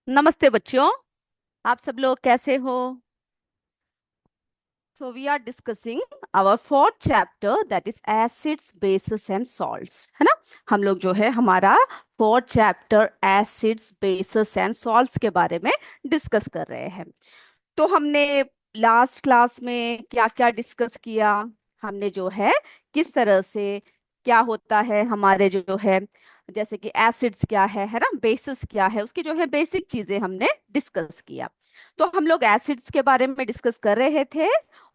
नमस्ते बच्चों। आप सब लोग कैसे हो? So we are discussing our fourth chapter, that is acids bases and salts, है ना। हम लोग जो है हमारा fourth chapter acids bases and salts के बारे में डिस्कस कर रहे हैं। तो हमने लास्ट क्लास में क्या क्या डिस्कस किया? हमने जो है किस तरह से क्या होता है हमारे जो है, जैसे कि एसिड्स क्या है ना, बेसिस क्या है, उसकी जो है बेसिक चीजें हमने डिस्कस किया। तो हम लोग एसिड्स के बारे में डिस्कस कर रहे थे।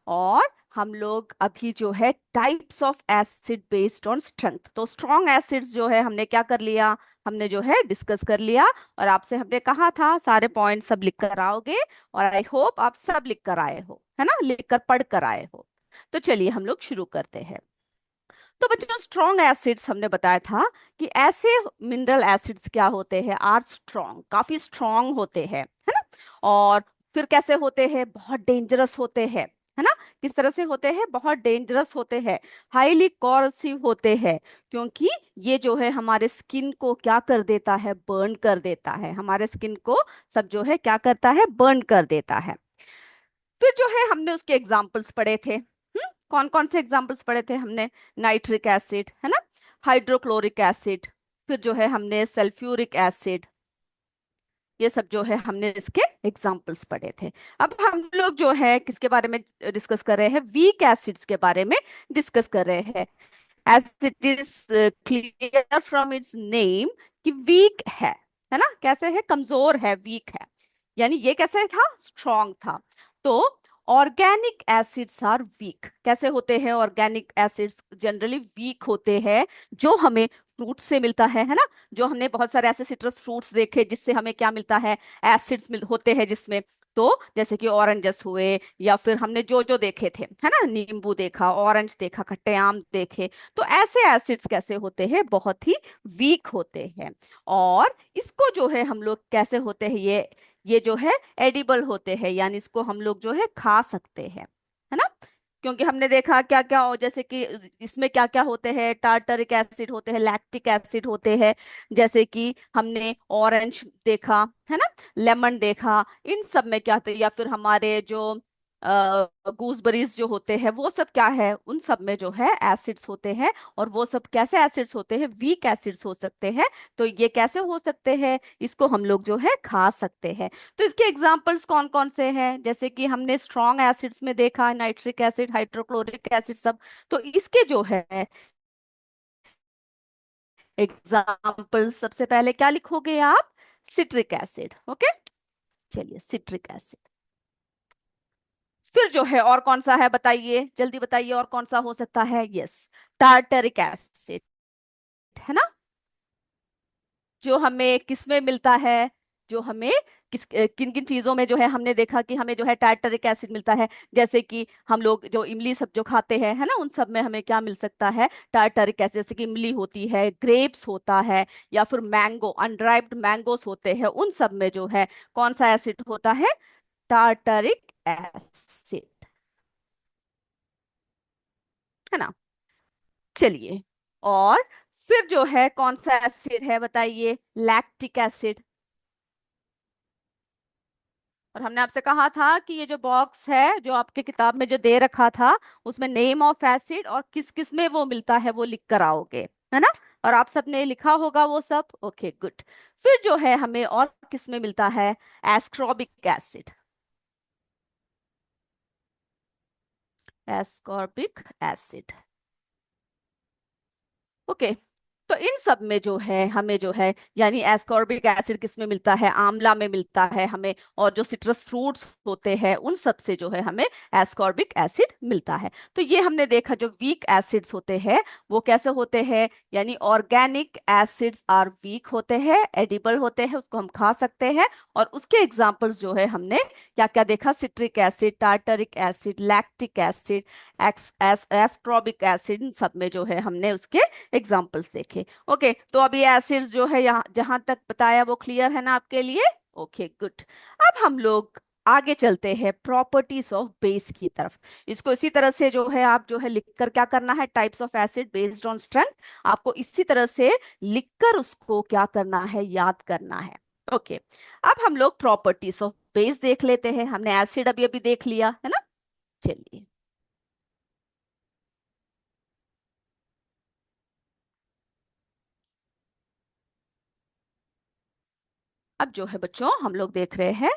और हम लोग अभी जो है types of acid based on strength, तो स्ट्रॉन्ग एसिड्स जो है हमने क्या कर लिया, हमने जो है डिस्कस कर लिया। और आपसे हमने कहा था सारे पॉइंट सब लिख कर आओगे, और आई होप आप सब लिख कर आए हो, है ना, लिख कर पढ़ कर आए हो। तो चलिए हम लोग शुरू करते हैं। तो बच्चों, स्ट्रॉन्ग एसिड्स हमने बताया था कि ऐसे मिनरल एसिड्स क्या होते हैं, आर स्ट्रॉन्ग, काफी स्ट्रॉन्ग होते हैं, है ना। और फिर कैसे होते हैं, बहुत डेंजरस होते हैं, है ना। किस तरह से होते हैं, बहुत डेंजरस होते हैं, हाईली कॉरसिव होते हैं, क्योंकि ये जो है हमारे स्किन को क्या कर देता है, बर्न कर देता है, हमारे स्किन को सब जो है क्या करता है, बर्न कर देता है। फिर जो है हमने उसके एग्जाम्पल्स पढ़े थे। कौन कौन से एग्जाम्पल्स पढ़े थे हमने? नाइट्रिक एसिड, है ना, हाइड्रोक्लोरिक एसिड, फिर जो है हमने सल्फ्यूरिक एसिड, ये सब जो है हमने इसके एग्जाम्पल्स पढ़े थे। अब हम लोग जो है किसके बारे में डिस्कस कर रहे हैं, वीक एसिड्स के बारे में डिस्कस कर रहे हैं। As it is clear from its name कि वीक है ना, कैसे है, कमजोर है, वीक है। यानी ये कैसे था, स्ट्रॉन्ग था। तो ऑर्गेनिक एसिड्स आर वीक। कैसे होते हैं ऑर्गेनिक एसिड्स? जनरली वीक होते हैं। जो हमें फ्रूट से मिलता है ना, जो हमने बहुत सारे ऐसे सिट्रस फ्रूट्स देखे जिससे हमें क्या मिलता है, एसिड्स होते हैं जिसमें। तो जैसे कि ऑरेंजस हुए, या फिर हमने जो जो देखे थे, है ना, नींबू देखा, ऑरेंज देखा, खट्टे आम देखे। तो ऐसे एसिड्स कैसे होते हैं, बहुत ही वीक होते हैं। और इसको जो है हम लोग कैसे होते हैं, ये जो है एडिबल होते हैं, यानी इसको हम लोग जो है खा सकते हैं, है ना। क्योंकि हमने देखा क्या क्या, जैसे कि इसमें क्या क्या होते हैं, टार्टरिक एसिड होते हैं, लैक्टिक एसिड होते हैं, जैसे कि हमने ऑरेंज देखा, है ना, लेमन देखा, इन सब में क्या होते हैं, या फिर हमारे जो गूसबेरीज जो होते हैं, वो सब क्या है, उन सब में जो है एसिड्स होते हैं। और वो सब कैसे एसिड्स होते हैं, वीक एसिड्स हो सकते हैं। तो ये कैसे हो सकते हैं, इसको हम लोग जो है खा सकते हैं। तो इसके एग्जांपल्स कौन कौन से हैं? जैसे कि हमने स्ट्रॉन्ग एसिड्स में देखा नाइट्रिक एसिड, हाइड्रोक्लोरिक एसिड सब। तो इसके जो है एग्जांपल्स, सबसे पहले क्या लिखोगे आप? Citric acid. ओके, चलिए सिट्रिक एसिड। फिर जो है और कौन सा है, बताइए जल्दी बताइए, और कौन सा हो सकता है? यस, टार्टरिक एसिड, है ना। जो हमें किस में मिलता है, जो हमें किन किन चीजों में जो है हमने देखा कि हमें जो है टार्टरिक एसिड मिलता है। जैसे कि हम लोग जो इमली सब जो खाते हैं, है ना, उन सब में हमें क्या मिल सकता है, टार्टरिक एसिड। जैसे कि इमली होती है, ग्रेप्स होता है, या फिर मैंगो, अनराइप्ड मैंगोस होते हैं, उन सब में जो है कौन सा एसिड होता है, टार्टरिक एसिड, है ना। चलिए, और फिर जो है कौन सा एसिड है, बताइए? Lactic acid. और हमने आपसे कहा था कि ये जो बॉक्स है जो आपके किताब में जो दे रखा था, उसमें नेम ऑफ एसिड और किस किस में वो मिलता है वो लिख कर आओगे, है ना। और आप सबने लिखा होगा वो सब। Okay good. फिर जो है हमें और किस में मिलता है, ascorbic acid, ascorbic acid. Okay. तो इन सब में जो है हमें जो है, यानी एस्कॉर्बिक एसिड किस में मिलता है, आंवला में मिलता है हमें। और जो सिट्रस फ्रूट्स होते हैं उन सब से जो है हमें एस्कॉर्बिक एसिड मिलता है। तो ये हमने देखा जो वीक एसिड्स होते हैं वो कैसे होते हैं, यानी ऑर्गेनिक एसिड्स आर वीक होते हैं, एडिबल होते हैं, उसको हम खा सकते हैं। और उसके एग्जाम्पल्स जो है हमने क्या क्या देखा, citric acid, tartaric acid, lactic acid, ascorbic acid, इन सब में जो है हमने उसके एग्जाम्पल्स देखे। ओके, तो अभी एसिड्स जो है यहाँ जहां तक बताया वो क्लियर है ना आपके लिए? Okay good. अब हम लोग आगे चलते हैं प्रॉपर्टीज ऑफ बेस की तरफ। इसको इसी तरह से जो है आप जो है लिखकर क्या करना है, types of acid based on strength, आपको इसी तरह से लिखकर उसको क्या करना है, याद करना है। ओके, अब हम लोग प्रॉपर्टीज ऑफ बेस देख लेते हैं। हमने एसिड अभी अभी देख लिया है ना। चलिए, अब जो है बच्चों हम लोग देख रहे हैं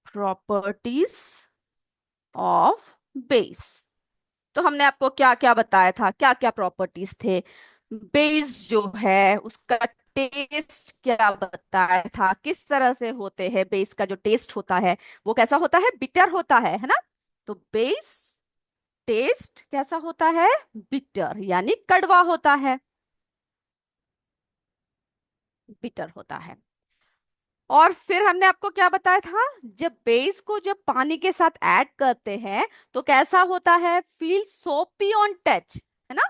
प्रॉपर्टीज ऑफ बेस। तो हमने आपको क्या क्या बताया था, क्या क्या प्रॉपर्टीज थे। बेस जो है उसका टेस्ट क्या बताया था, किस तरह से होते हैं बेस का जो टेस्ट होता है वो कैसा होता है, बिटर होता है ना। तो बेस टेस्ट कैसा होता है, बिटर यानी कड़वा होता है, बिटर होता है। और फिर हमने आपको क्या बताया था, जब बेस को जब पानी के साथ ऐड करते हैं तो कैसा होता है, फील सोपी ऑन टच, है ना।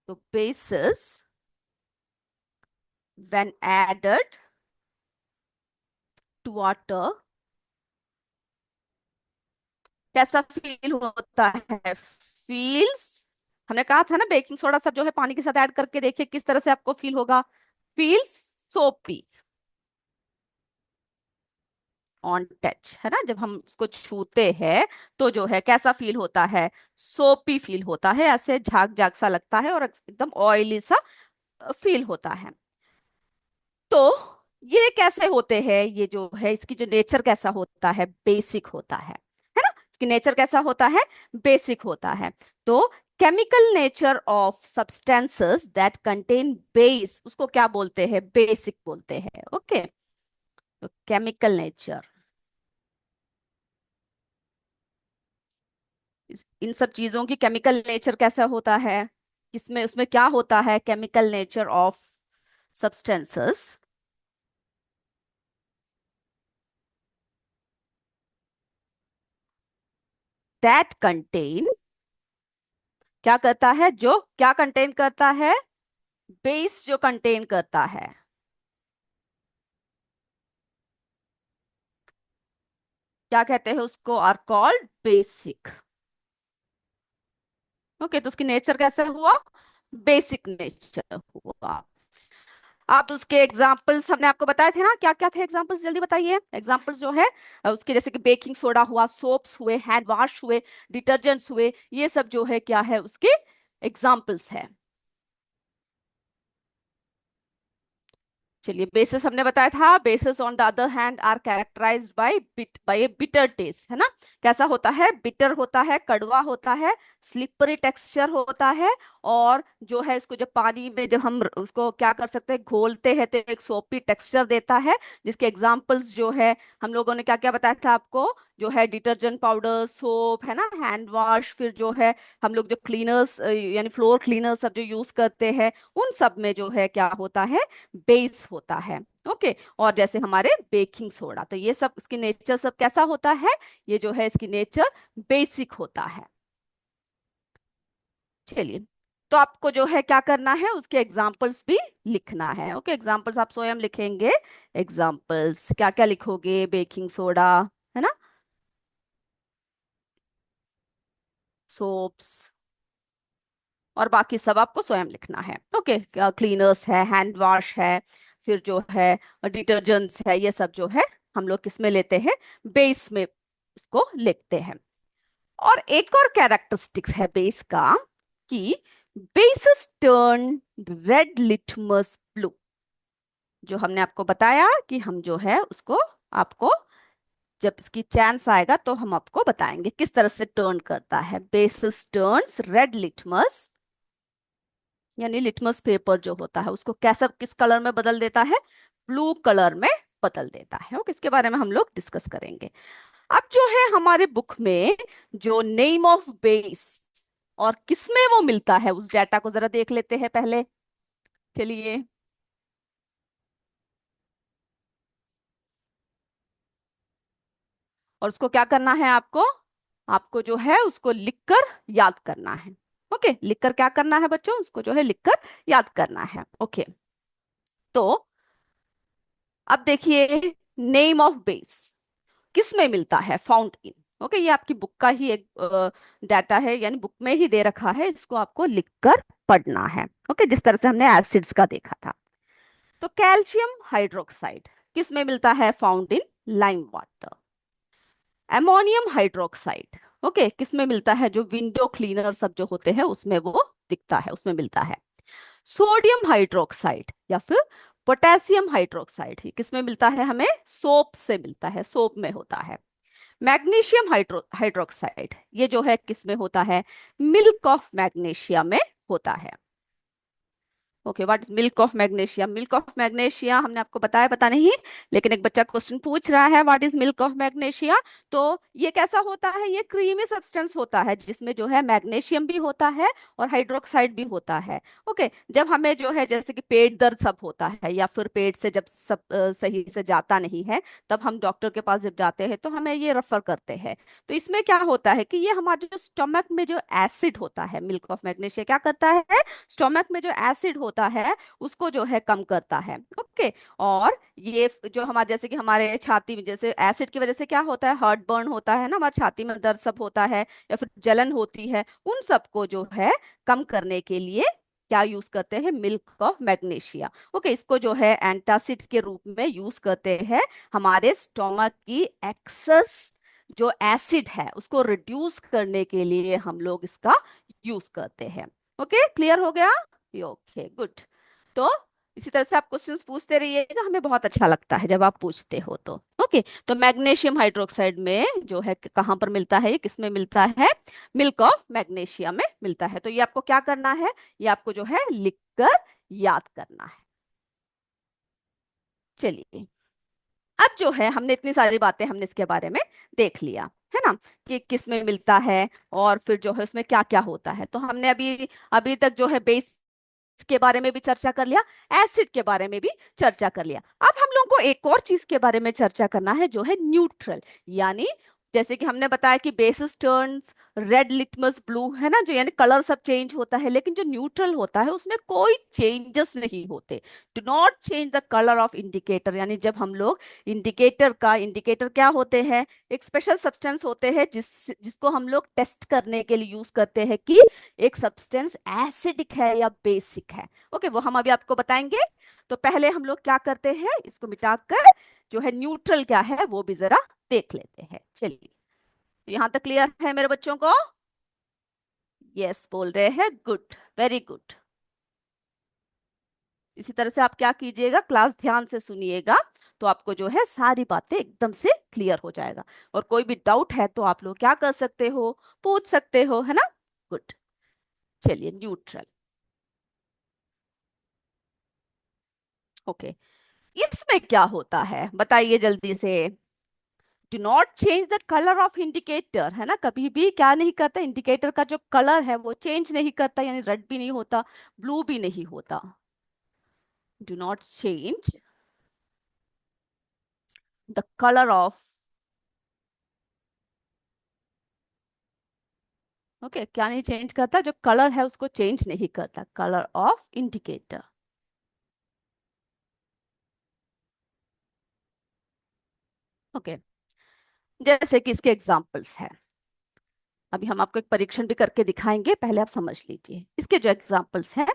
तो basis when added to water कैसा फील होता है, फील्स, हमने कहा था ना बेकिंग सोडा सब जो है पानी के साथ ऐड करके देखिए किस तरह से आपको फील होगा, फील्स सोपी ऑन टच, है ना। जब हम उसको छूते हैं तो जो है कैसा फील होता है, सोपी फील होता है, ऐसे झाग झाग सा लगता है और एकदम ऑयली सा फील होता है। तो ये कैसे होते हैं, ये जो है इसकी जो नेचर कैसा होता है, बेसिक होता है ना। इसकी नेचर कैसा होता है, बेसिक होता है। तो chemical nature of substances that contain base उसको क्या बोलते हैं, बेसिक बोलते हैं। ओके, तो केमिकल नेचर, इन सब चीजों की केमिकल नेचर कैसा होता है, इसमें उसमें क्या होता है, chemical nature of substances that contain, क्या करता है, जो क्या कंटेन करता है, बेस जो कंटेन करता है, क्या कहते हैं उसको, आर कॉल्ड बेसिक। ओके, तो उसकी नेचर कैसे हुआ, बेसिक नेचर हुआ। आप उसके एग्जाम्पल्स हमने आपको बताए थे ना, क्या क्या थे एग्जाम्पल्स, जल्दी बताइए एग्जाम्पल्स जो है उसके, जैसे कि बेकिंग सोडा हुआ, सोप्स हुए, हैंड वॉश हुए, डिटर्जेंट्स हुए, ये सब जो है क्या है उसके एग्जाम्पल्स है। चलिए, बेसिस हमने बताया था, bases on the other hand are characterized by a bitter taste, है ना। कैसा होता है, बिटर होता है, कड़वा होता है, स्लिपरी टेक्सचर होता है। और जो है इसको जब पानी में जब हम उसको क्या कर सकते हैं, घोलते हैं तो एक सोपी टेक्सचर देता है। जिसके एग्जांपल्स जो है हम लोगों ने क्या क्या बताया था आपको, जो है डिटर्जेंट पाउडर, सोप, है ना, हैंड वॉश, फिर जो है हम लोग जो क्लीनर्स यानी फ्लोर क्लीनर सब जो यूज करते हैं उन सब में जो है क्या होता है, बेस होता है। ओके, और जैसे हमारे बेकिंग सोडा, तो ये सब इसकी नेचर सब कैसा होता है, ये जो है इसकी नेचर बेसिक होता है। चलिए, तो आपको जो है क्या करना है, उसके एग्जाम्पल्स भी लिखना है। ओके, एग्जाम्पल्स आप स्वयं लिखेंगे। एग्जाम्पल्स क्या क्या लिखोगे, बेकिंग सोडा, है ना, सोप्स, और बाकी सब आपको स्वयं लिखना है। ओके, क्लीनर्स है, हैंड वॉश है, फिर जो है डिटर्जेंट्स है, ये सब जो है हम लोग किस में लेते हैं, बेस में उसको लिखते हैं। और एक और कैरेक्टरिस्टिक्स है बेस का कि basis turn red litmus blue. जो हमने आपको बताया कि हम जो है उसको आपको जब इसकी चांस आएगा तो हम आपको बताएंगे किस तरह से टर्न करता है, बेसिस टर्न्स रेड लिटमस, यानी लिटमस पेपर जो होता है उसको कैसा किस कलर में बदल देता है, ब्लू कलर में बदल देता है। ओके, इसके बारे में हम लोग डिस्कस करेंगे। अब जो है हमारे बुक में जो नेम ऑफ बेस और किसमें वो मिलता है उस डाटा को जरा देख लेते हैं पहले। चलिए, और उसको क्या करना है आपको, आपको जो है उसको लिखकर याद करना है। ओके, लिखकर क्या करना है बच्चों, उसको जो है लिखकर याद करना है। ओके, तो अब देखिए, नेम ऑफ बेस किस में मिलता है, फाउंड इन। ओके, ये आपकी बुक का ही एक डाटा है, यानी बुक में ही दे रखा है, इसको आपको लिखकर पढ़ना है। ओके, जिस तरह से हमने एसिड्स का देखा था। तो कैल्शियम हाइड्रोक्साइड किस में मिलता है? Found in lime water. Ammonium hydroxide okay किस में मिलता है? जो विंडो क्लीनर सब जो होते हैं उसमें वो दिखता है, उसमें मिलता है। सोडियम हाइड्रोक्साइड या फिर पोटेशियम हाइड्रोक्साइड ही किस में मिलता है? हमें सोप से मिलता है, सोप में होता है। मैग्नीशियम हाइड्रोक्साइड ये जो है किस में होता है? मिल्क ऑफ मैग्नीशिया में होता है। Okay, what is milk of magnesia? Milk of magnesia हमने आपको बताया, पता नहीं, लेकिन एक बच्चा क्वेश्चन पूछ रहा है what is milk of magnesia. तो ये कैसा होता है? ये क्रीमी सब्सटेंस होता है जिसमें जो है मैग्नीशियम भी होता है और हाइड्रोक्साइड भी होता है। ओके, जब हमें जो है जैसे कि पेट दर्द सब होता है या फिर पेट से जब सब सही से जाता नहीं है, तब हम डॉक्टर के पास जब जाते हैं तो हमें ये रेफर करते हैं। तो इसमें क्या होता है कि ये हमारे जो स्टमक में जो एसिड होता है, मिल्क ऑफ मैग्नीशिया क्या करता है? स्टोमक में जो एसिड होता है उसको जो है कम करता है। ओके, और ये जो हमारे जैसे कि हमारे छाती में जैसे एसिड की वजह से क्या होता है? हार्ट बर्न होता है ना, हमारे छाती में दर्द सब होता है या फिर जलन होती है, उन सबको जो है कम करने के लिए क्या यूज करते हैं? Milk of magnesia. ओके, इसको जो है एंटासिड के रूप में यूज करते हैं हमारे स्टोमक की एक्सेस जो एसिड है उसको रिड्यूस करने के लिए हम लोग इसका यूज करते हैं। ओके, क्लियर हो गया? Okay, good. तो इसी तरह से आप क्वेश्चंस पूछते रहिएगा, हमें बहुत अच्छा लगता है जब आप पूछते हो तो। ओके, तो मैग्नीशियम हाइड्रोक्साइड में जो है कहाँ पर मिलता है? ये किस में मिलता है? मिल्क ऑफ मैग्नीशिया में मिलता है। तो ये आपको क्या करना है? ये आपको जो है लिखकर याद करना है। चलिए, अब जो है हमने इतनी सारी बातें हमने इसके बारे में देख लिया है ना, कि किस में मिलता है और फिर जो है उसमें क्या क्या होता है। तो हमने अभी अभी तक जो है बेस के बारे में भी चर्चा कर लिया, एसिड के बारे में भी चर्चा कर लिया। अब हम लोगों को एक और चीज के बारे में चर्चा करना है जो है न्यूट्रल। यानी जैसे कि हमने बताया कि basis turns red, litmus blue, है ना, जो यानी कलर सब चेंज होता है, लेकिन जो न्यूट्रल होता है उसमें कोई चेंजेस नहीं होते। Do not change the colour of indicator. यानी जब हम लोग इंडिकेटर क्या होते हैं? एक स्पेशल सब्सटेंस होते हैं जिसको हम लोग टेस्ट करने के लिए यूज करते हैं कि एक सब्सटेंस एसिडिक है या बेसिक है। ओके, वो हम अभी आपको बताएंगे। तो पहले हम लोग क्या करते हैं, इसको मिटाकर जो है न्यूट्रल क्या है वो भी जरा देख लेते हैं। चलिए, यहां तक क्लियर है मेरे बच्चों को? यस बोल रहे हैं, गुड, वेरी गुड। इसी तरह से आप क्या कीजिएगा, क्लास ध्यान से सुनिएगा, तो आपको जो है सारी बातें एकदम से क्लियर हो जाएगा। और कोई भी डाउट है तो आप लोग क्या कर सकते हो? पूछ सकते हो, है ना? गुड। चलिए, न्यूट्रल। ओके, इसमें क्या होता है बताइए जल्दी से। Do not change the colour of indicator, है ना, कभी भी क्या नहीं करता? इंडिकेटर का जो कलर है वो चेंज नहीं करता, यानी रेड भी नहीं होता, ब्लू भी नहीं होता। Do not change the colour of, okay, क्या नहीं चेंज करता? जो कलर है उसको चेंज नहीं करता, कलर ऑफ इंडिकेटर। ओके, जैसे कि इसके एग्जांपल्स है, अभी हम आपको एक परीक्षण भी करके दिखाएंगे, पहले आप समझ लीजिए इसके जो एग्जांपल्स हैं।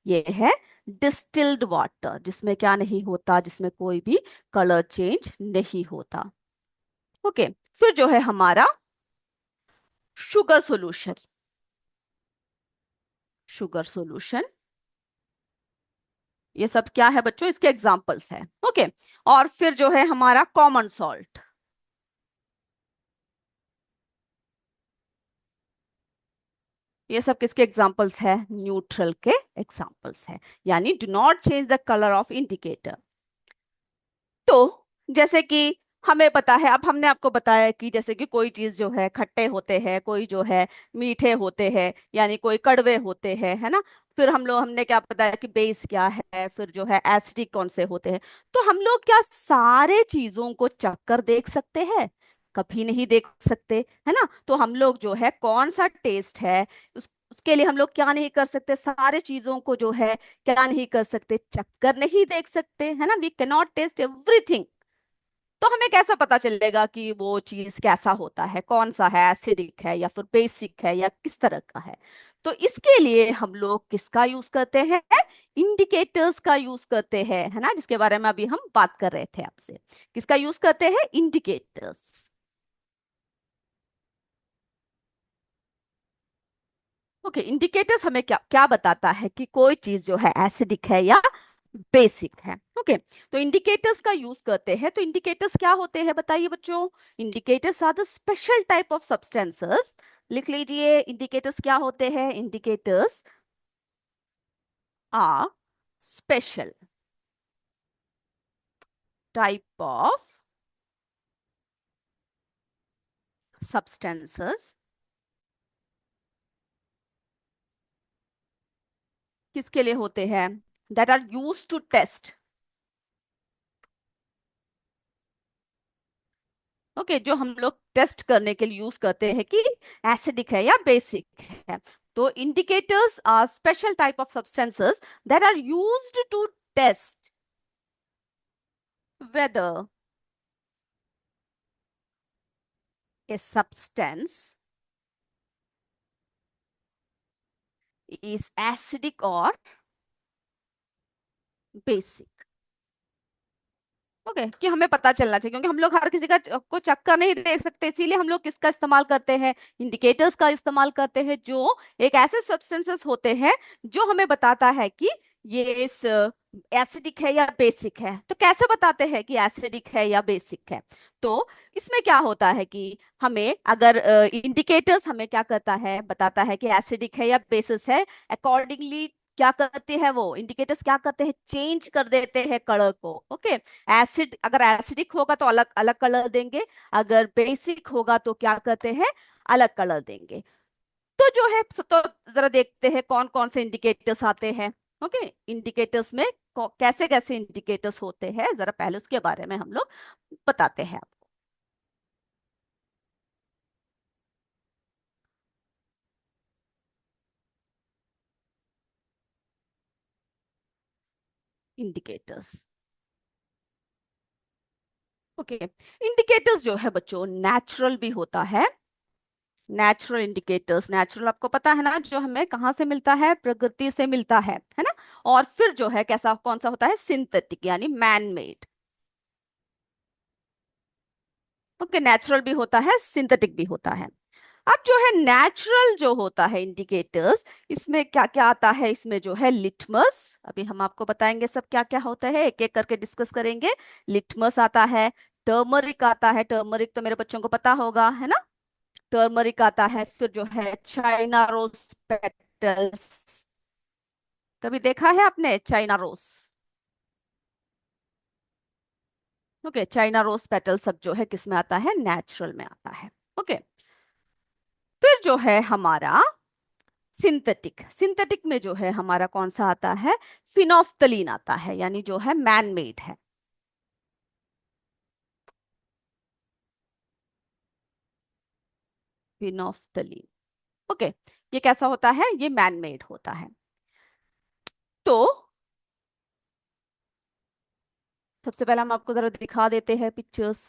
ये है डिस्टिल्ड वाटर, जिसमें क्या नहीं होता? जिसमें कोई भी कलर चेंज नहीं होता। ओके, फिर जो है हमारा शुगर सॉल्यूशन, शुगर सॉल्यूशन, ये सब क्या है बच्चों? इसके एग्जांपल्स है। ओके, और फिर जो है हमारा कॉमन सॉल्ट, ये सब किसके एग्जांपल्स है? न्यूट्रल के एग्जांपल्स है। यानी do not change the colour of indicator. तो जैसे कि हमें पता है, अब हमने आपको बताया कि जैसे कि कोई चीज जो है खट्टे होते हैं, कोई जो है मीठे होते हैं, यानी कोई कड़वे होते हैं, है ना। फिर हमने क्या बताया कि बेस क्या है, फिर जो है एसिडिक कौन से होते हैं। तो हम लोग क्या सारे चीजों को चक्कर देख सकते हैं? कभी नहीं देख सकते, है ना। तो हम लोग जो है कौन सा टेस्ट है उसके लिए हम लोग क्या नहीं कर सकते? सारे चीजों को जो है क्या नहीं कर सकते? चक्कर नहीं देख सकते, है ना। We can not test everything. तो हमें कैसा पता चलेगा कि वो चीज कैसा होता है, कौन सा है, एसिडिक है या फिर बेसिक है या किस तरह का है? तो इसके लिए हम लोग किसका यूज करते हैं? इंडिकेटर्स का यूज करते हैं, है ना, जिसके बारे में अभी हम बात कर रहे थे आपसे। किसका यूज करते हैं? इंडिकेटर्स। ओके, इंडिकेटर्स हमें क्या क्या बताता है कि कोई चीज जो है एसिडिक है या बेसिक है। ओके, तो इंडिकेटर्स का यूज करते हैं। तो इंडिकेटर्स क्या होते हैं बताइए बच्चों? Indicators are the special type of substances. लिख लीजिए, इंडिकेटर्स क्या होते हैं? Indicators are special type of substances। किसके लिए होते हैं? that are used to test। Okay, जो हम लोग टेस्ट करने के लिए यूज करते हैं कि एसिडिक है या बेसिक है। तो indicators are special type of substances that are used to test whether a substance is acidic or basic। Okay, कि हमें पता चलना चाहिए, क्योंकि हम लोग हर किसी का को चक्कर नहीं देख सकते, इसीलिए हम लोग किसका इस्तेमाल करते हैं? इंडिकेटर्स का इस्तेमाल करते हैं, जो एक ऐसे सब्सटेंसेस होते हैं जो हमें बताता है कि ये इस एसिडिक है या बेसिक है। तो कैसे बताते हैं कि एसिडिक है या बेसिक है? तो इसमें क्या होता है कि हमें अगर इंडिकेटर्स हमें क्या करता है, बताता है कि एसिडिक है या बेसिस है, अकॉर्डिंगली क्या करते हैं वो इंडिकेटर्स, क्या करते हैं? चेंज कर देते हैं कलर को। ओके, एसिड अगर एसिडिक होगा तो अलग अलग कलर देंगे, अगर बेसिक होगा तो क्या करते हैं? अलग कलर देंगे। तो जो है तो जरा देखते हैं कौन कौन से इंडिकेटर्स आते हैं। ओके, इंडिकेटर्स में कैसे कैसे इंडिकेटर्स होते हैं, जरा पहले उसके बारे में हम लोग बताते हैं आपको। इंडिकेटर्स, ओके, इंडिकेटर्स जो है बच्चों नेचुरल भी होता है। नेचुरल इंडिकेटर्स, नेचुरल आपको पता है ना, जो हमें कहाँ से मिलता है? प्रकृति से मिलता है ना। और फिर जो है कैसा कौन सा होता है? सिंथेटिक यानी मैन मेड। ओके, नेचुरल भी होता है, सिंथेटिक भी होता है। अब जो है नेचुरल जो होता है इंडिकेटर्स, इसमें क्या क्या आता है? इसमें जो है लिटमस, अभी हम आपको बताएंगे सब क्या क्या होता है, एक एक करके डिस्कस करेंगे। लिटमस आता है, टर्मरिक आता है, टर्मरिक तो मेरे बच्चों को पता होगा, है ना। टर्मरिक आता है, फिर जो है चाइना रोज पेटल्स। कभी देखा है आपने China rose? Okay, China rose petal सब जो है किस में आता है? नेचुरल में आता है। ओके, फिर जो है हमारा सिंथेटिक, सिंथेटिक में जो है हमारा कौन सा आता है? फिनोफ्थलीन आता है, यानी जो है मैन मेड है। फिनोफ्थलीन, ओके, ये कैसा होता है? ये मैन मेड होता है। तो सबसे पहले हम आपको जरा दिखा देते हैं पिक्चर्स।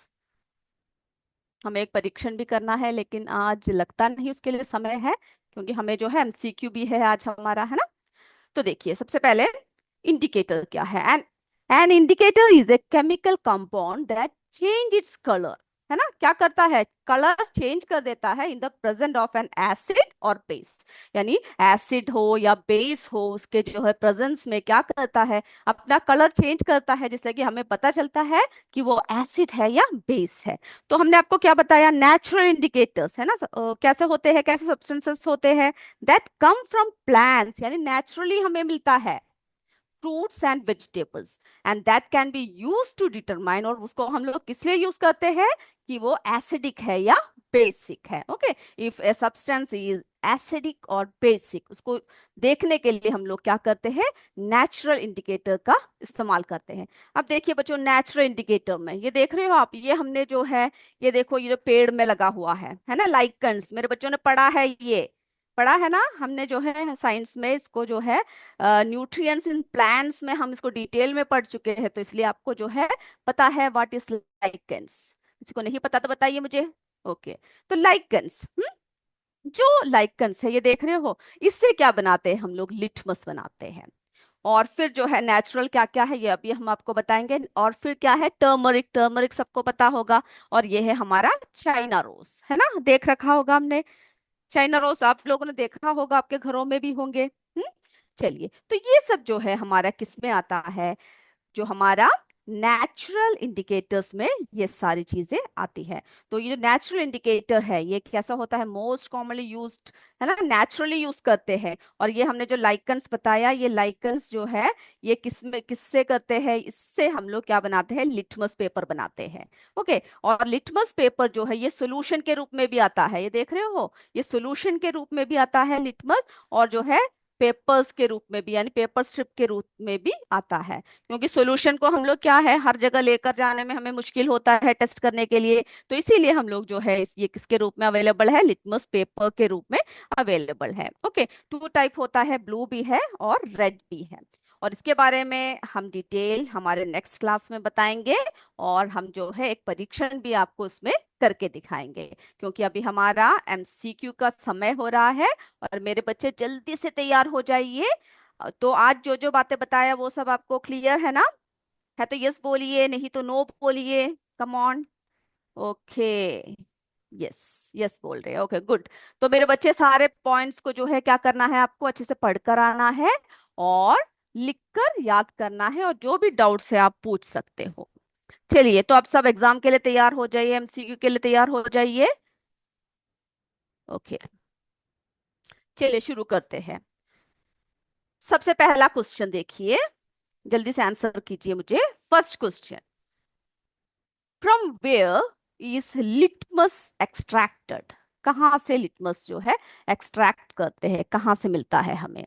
हमें एक परीक्षण भी करना है, लेकिन आज लगता नहीं उसके लिए समय है, क्योंकि हमें जो है एमसीक्यू भी है आज हमारा, है ना। तो देखिए, सबसे पहले इंडिकेटर क्या है? An indicator is a chemical compound that change its colour, है ना। क्या करता है? कलर चेंज कर देता है in the present of N acid और बेस। यानी एसिड हो या बेस हो, उसके जो है प्रेजेंस में क्या करता है? अपना कलर चेंज करता है, जिससे कि हमें पता चलता है कि वो एसिड है या बेस है। तो हमने आपको क्या बताया? नेचुरल इंडिकेटर्स, है ना। कैसे होते हैं, कैसे सब्सटेंसेस होते हैं? दैट कम फ्रॉम प्लांट्स, यानी नेचुरली हमें मिलता है, fruits and vegetables, and that can be use to determine, और उसको हम लोग किस लिए यूज करते हैं? कि वो एसिडिक है या बेसिक है। Okay, if a substance is acidic और बेसिक, उसको देखने के लिए हम लोग क्या करते हैं? नेचुरल इंडिकेटर का इस्तेमाल करते हैं। अब देखिए बच्चों, नेचुरल इंडिकेटर में ये देख रहे हो आप, ये हमने जो है, ये देखो, ये जो पेड़ में लगा हुआ है ना, लाइकन्स, मेरे बच्चों ने पढ़ा है, ये पढ़ा है ना हमने, जो है साइंस में इसको जो है न्यूट्रिएंट्स इन प्लांट्स में हम इसको डिटेल में पढ़ चुके हैं, तो इसलिए आपको जो है पता है व्हाट इज लाइकेंस। किसी को नहीं पता तो बताइए मुझे। ओके, तो लाइकेंस, जो लाइकन्स है ये देख रहे हो, इससे क्या बनाते हैं हम लोग, लिटमस बनाते हैं। और फिर जो है नेचुरल क्या क्या है ये अभी हम आपको बताएंगे। और फिर क्या है, टर्मरिक, टर्मरिक सबको पता होगा। और ये है हमारा चाइना रोज, है ना, देख रखा होगा हमने। चाइना रोज आप लोगों ने देखा होगा, आपके घरों में भी होंगे। चलिए, तो ये सब जो है हमारा किस में आता है, जो हमारा नेचुरल इंडिकेटर्स में ये सारी चीजें आती है। तो ये जो नेचुरल इंडिकेटर है ये कैसा होता है, मोस्ट कॉमनली यूज्ड, है ना, नेचुरली यूज करते हैं। और ये हमने जो लाइकन्स बताया, ये लाइकन्स जो है ये किस में किससे करते हैं, इससे हम लोग क्या बनाते हैं, लिटमस पेपर बनाते हैं। ओके, और लिटमस पेपर जो है ये सोल्यूशन के रूप में भी आता है, ये देख रहे हो, ये सोल्यूशन के रूप में भी आता है लिटमस। और जो है पेपर्स के रूप में भी, यानी पेपर स्ट्रिप के रूप में भी आता है। क्योंकि सॉल्यूशन को हम लोग क्या है, हर जगह लेकर जाने में हमें मुश्किल होता है टेस्ट करने के लिए। तो इसीलिए हम लोग जो है ये किसके रूप में अवेलेबल है, लिटमस पेपर के रूप में अवेलेबल है। ओके, टू टाइप होता है, ब्लू भी है और रेड भी है। और इसके बारे में हम डिटेल हमारे नेक्स्ट क्लास में बताएंगे। और हम जो है एक परीक्षण भी आपको उसमें करके दिखाएंगे। क्योंकि अभी हमारा एमसीक्यू का समय हो रहा है। और मेरे बच्चे जल्दी से तैयार हो जाइए। तो आज जो जो बातें बताया वो सब आपको क्लियर है ना, है तो यस बोलिए, नहीं तो नो बोलिए। Come on. Okay, yes yes बोल रहे हैं, ओके गुड। तो मेरे बच्चे सारे पॉइंट्स को जो है क्या करना है, आपको अच्छे से पढ़कर आना है और लिखकर याद करना है। और जो भी डाउट्स है आप पूछ सकते हो। चलिए, तो आप सब एग्जाम के लिए तैयार हो जाइए, एमसीक्यू के लिए तैयार हो जाइए। ओके, चलिए शुरू करते हैं। सबसे पहला क्वेश्चन देखिए, जल्दी से आंसर कीजिए मुझे। First question, from where is litmus extracted. कहाँ से लिटमस जो है एक्सट्रैक्ट करते हैं, कहाँ से मिलता है हमें।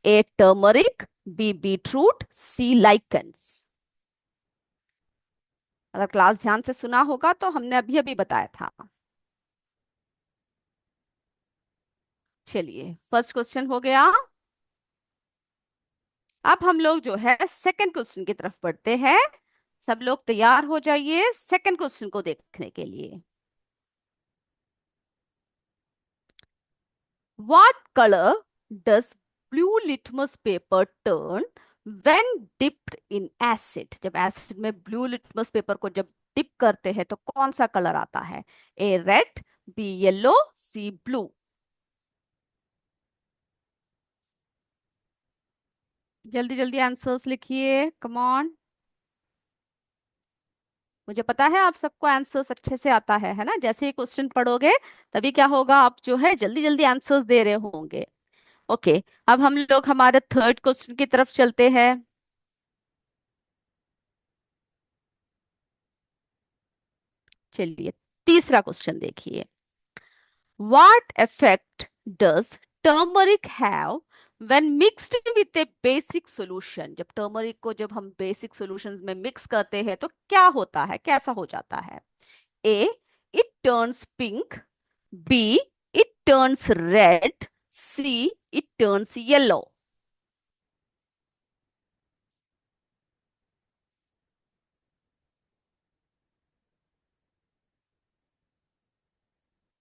ए टर्मरिक, बी बीटरूट, सी लाइकन्स। अगर क्लास ध्यान से सुना होगा तो हमने अभी अभी बताया था। चलिए, फर्स्ट क्वेश्चन हो गया। अब हम लोग जो है सेकंड क्वेश्चन की तरफ बढ़ते हैं। सब लोग तैयार हो जाइए सेकंड क्वेश्चन को देखने के लिए। What color does blue litmus paper turn when dipped in acid? जब एसिड में ब्लू लिटमस पेपर को जब डिप करते हैं तो कौन सा कलर आता है। ए रेड, बी येलो, सी ब्लू। जल्दी जल्दी आंसर्स लिखिए, कम ऑन। मुझे पता है आप सबको आंसर्स अच्छे से आता है ना, जैसे ही क्वेश्चन पढ़ोगे तभी क्या होगा, आप जो है जल्दी जल्दी आंसर्स दे रहे होंगे। ओके, अब हम लोग हमारे थर्ड क्वेश्चन की तरफ चलते हैं। चलिए, तीसरा क्वेश्चन देखिए। What effect does turmeric have when mixed with a basic solution? जब टर्मरिक को जब हम बेसिक सॉल्यूशंस में मिक्स करते हैं तो क्या होता है, कैसा हो जाता है। A, it turns pink, B, it turns red, C, it turns yellow.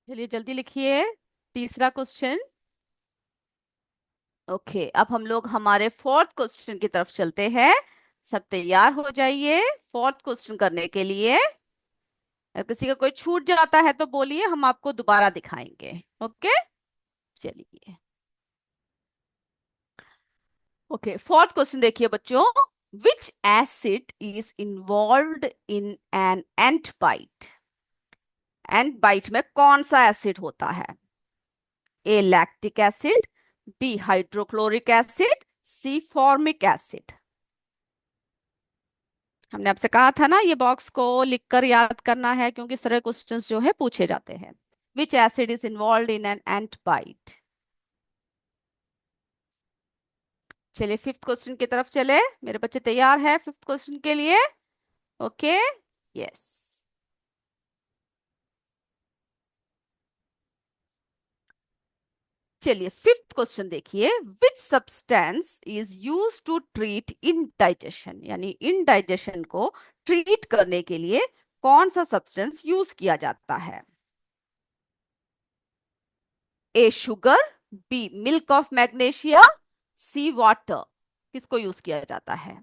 चलिए जल्दी लिखिए, तीसरा क्वेश्चन। ओके, अब हम लोग हमारे फोर्थ क्वेश्चन की तरफ चलते हैं। सब तैयार हो जाइए फोर्थ क्वेश्चन करने के लिए। अगर किसी का कोई छूट जाता है तो बोलिए, हम आपको दोबारा दिखाएंगे। ओके, चलिए। ओके, फोर्थ क्वेश्चन देखिए बच्चों। Which acid is involved in an ant bite. Ant bite में कौन सा एसिड होता है। A lactic acid, B hydrochloric acid, C formic acid. हमने आपसे कहा था ना ये बॉक्स को लिखकर याद करना है, क्योंकि सारे क्वेश्चंस जो है पूछे जाते हैं। Which acid is involve in an ant bite. चलिए फिफ्थ क्वेश्चन की तरफ चले, मेरे बच्चे तैयार है फिफ्थ क्वेश्चन के लिए। Okay, yes. चलिए फिफ्थ क्वेश्चन देखिए। Which substance is use to treat indigestion, यानी इनडाइजेशन को ट्रीट करने के लिए कौन सा सब्सटेंस यूज किया जाता है। A sugar, B milk of magnesia, C water. किसको यूज किया जाता है?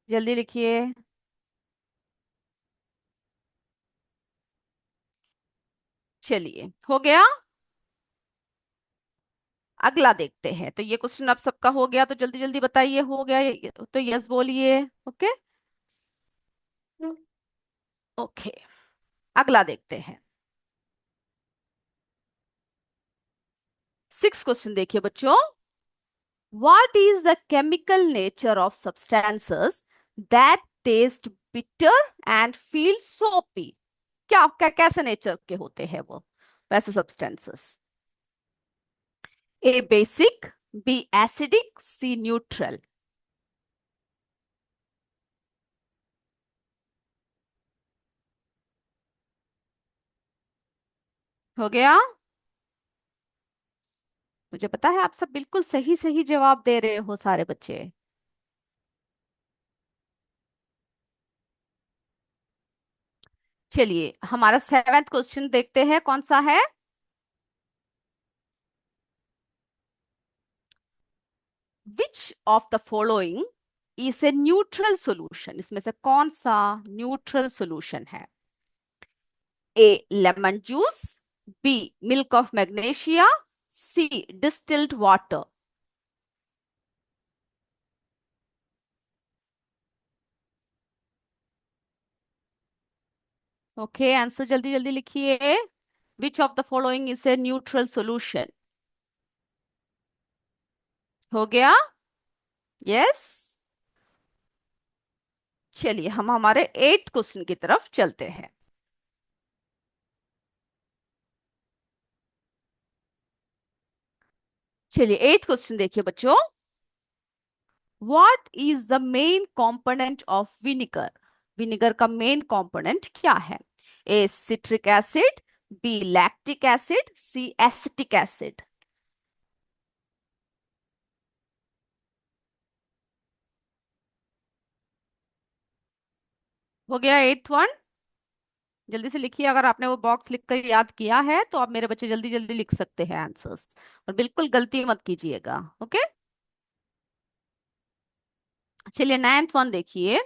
जल्दी लिखिए। चलिए, हो गया। अगला देखते हैं। तो ये क्वेश्चन अब सबका हो गया, तो जल्दी जल्दी बताइए, हो गया तो यस बोलिए। ओके। ओके, अगला देखते हैं। 6 क्वेश्चन देखिए बच्चों। What is the chemical nature of substances that taste bitter and feel soapy? क्या क्या कैसे नेचर के होते हैं वो वैसे substances? A basic, B acidic, C neutral. हो गया। मुझे पता है आप सब बिल्कुल सही सही जवाब दे रहे हो सारे बच्चे। चलिए, हमारा 7th क्वेश्चन देखते हैं कौन सा है। Which of the following is a neutral solution? इसमें से कौन सा न्यूट्रल सोल्यूशन है? A lemon juice, B milk of magnesia, C distilled water. Okay, answer जल्दी जल्दी लिखिए। Which of the following is a neutral solution? हो गया। यस। चलिए, हम हमारे 8th क्वेश्चन की तरफ चलते हैं। चलिए, 8th क्वेश्चन देखिए बच्चों। What is the main component of vinegar? Vinegar का मेन कंपोनेंट क्या है? A citric acid, B lactic acid, C acetic acid. हो गया 8th 1। जल्दी से लिखिए। अगर आपने वो बॉक्स लिखकर याद किया है तो आप मेरे बच्चे जल्दी जल्दी लिख सकते हैं आंसर्स। और बिल्कुल गलती मत कीजिएगा। ओके। चलिए, 9th 1 देखिए।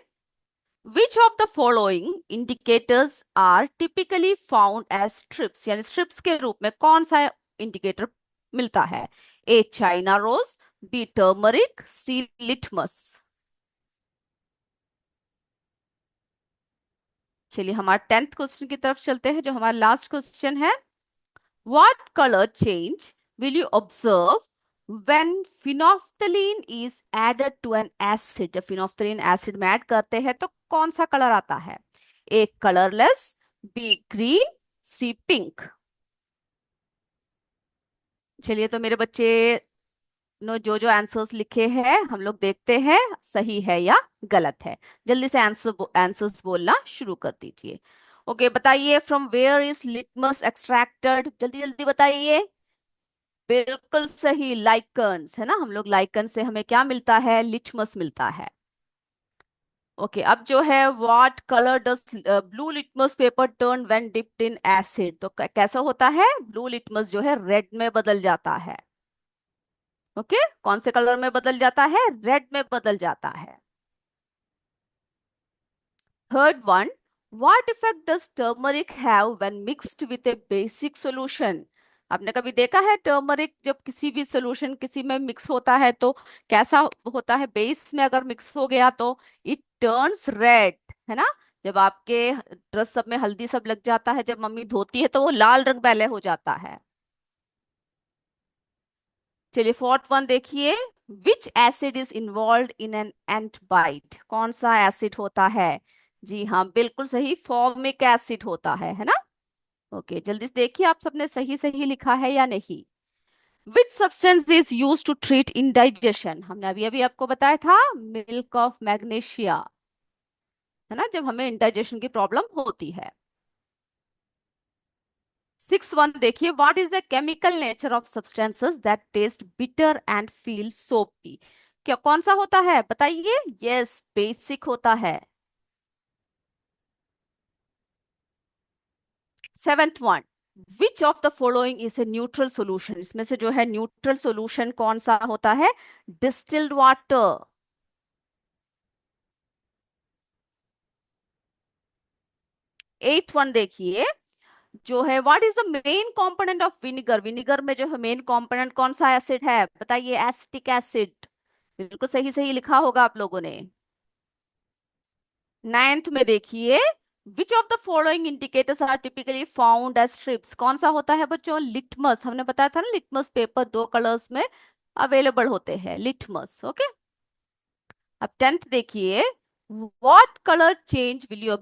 Which of the following indicators are typically found as strips? यानी स्ट्रिप्स के रूप में कौन सा इंडिकेटर मिलता है? A China rose, B turmeric, C litmus. चलिए, हमारे 10th क्वेश्चन की तरफ चलते हैं, जो हमारा लास्ट क्वेश्चन है। What color change will you observe when phenolphthalein is added to an acid? जब phenolphthalein एसिड में ऐड करते हैं तो कौन सा कलर आता है? ए colourless, be green, C pink. चलिए, तो मेरे बच्चे नो जो जो आंसर्स लिखे हैं हम लोग देखते हैं सही है या गलत है। जल्दी से आंसर्स बोलना शुरू कर दीजिए। ओके, बताइए। From where is litmus extracted? जल्दी जल्दी बताइए। बिल्कुल सही, लाइकन्स है ना। हम लोग लाइकन से हमें क्या मिलता है? लिटमस मिलता है। ओके, अब जो है what colour does blue litmus paper turn when dipped in acid? तो कैसा होता है? ब्लू लिटमस जो है रेड में बदल जाता है। ओके, कौन से कलर में बदल जाता है? रेड में बदल जाता है। Third 1, what effect does turmeric have when mixed with a basic solution? आपने कभी देखा है टर्मरिक जब किसी भी सोल्यूशन किसी में मिक्स होता है तो कैसा होता है? बेस में अगर मिक्स हो गया तो इट टर्न्स रेड, है ना। जब आपके ड्रेस सब में हल्दी सब लग जाता है, जब मम्मी धोती है तो वो लाल रंग पहले हो जाता है। चलिए, फोर्थ 1 देखिए। Which acid is involve in an ant bite? कौन सा एसिड होता है? जी हाँ, बिल्कुल सही, फॉर्मिक एसिड होता है ना। ओके, जल्दी से देखिए आप सबने सही सही लिखा है या नहीं। Which substance is use to treat indigestion? हमने अभी अभी आपको बताया था, मिल्क ऑफ मैग्नीशिया, है ना, जब हमें इंडाइजेशन की प्रॉब्लम होती है। 6th 1 देखिए। What is the chemical nature of substances that test bitter and feel सोपी? क्या कौन सा होता है बताइए? यस, बेसिक होता है। Seventh one, which of the following is a neutral solution, इसमें से जो है न्यूट्रल सोल्यूशन कौन सा होता है? Distilled water. एथ वन देखिए, जो है what is the main component of vinegar, vinegar में जो है मेन कंपोनेंट कौन सा एसिड है बताइए? Acetic acid. बिल्कुल सही सही लिखा होगा आप लोगों ने। नाइन्थ में देखिए, which of the following indicators are typically found as strips, कौन सा होता है बच्चों? लिटमस, हमने बताया था ना लिटमस पेपर दो कलर्स में अवेलेबल होते हैं, लिटमस। ओके, अब टेंथ देखिए, what colour change will you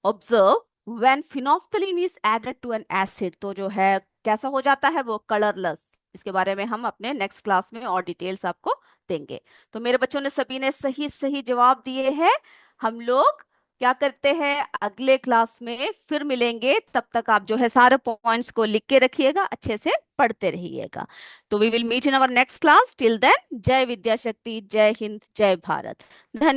observe when phenolphthalein is added to an acid, तो जो है कैसा हो जाता है वो? कलरलेस। इसके बारे में हम अपने नेक्स्ट क्लास में और डिटेल्स आपको देंगे। तो मेरे बच्चों ने सभी ने सही सही जवाब दिए हैं। हम लोग क्या करते हैं, अगले क्लास में फिर मिलेंगे। तब तक आप जो है सारे पॉइंट्स को लिख के रखिएगा, अच्छे से पढ़ते रहिएगा। तो we will meet in our next class. Till then, Jai Vidya शक्ति, जय हिंद, जय भारत। धन्यवाद।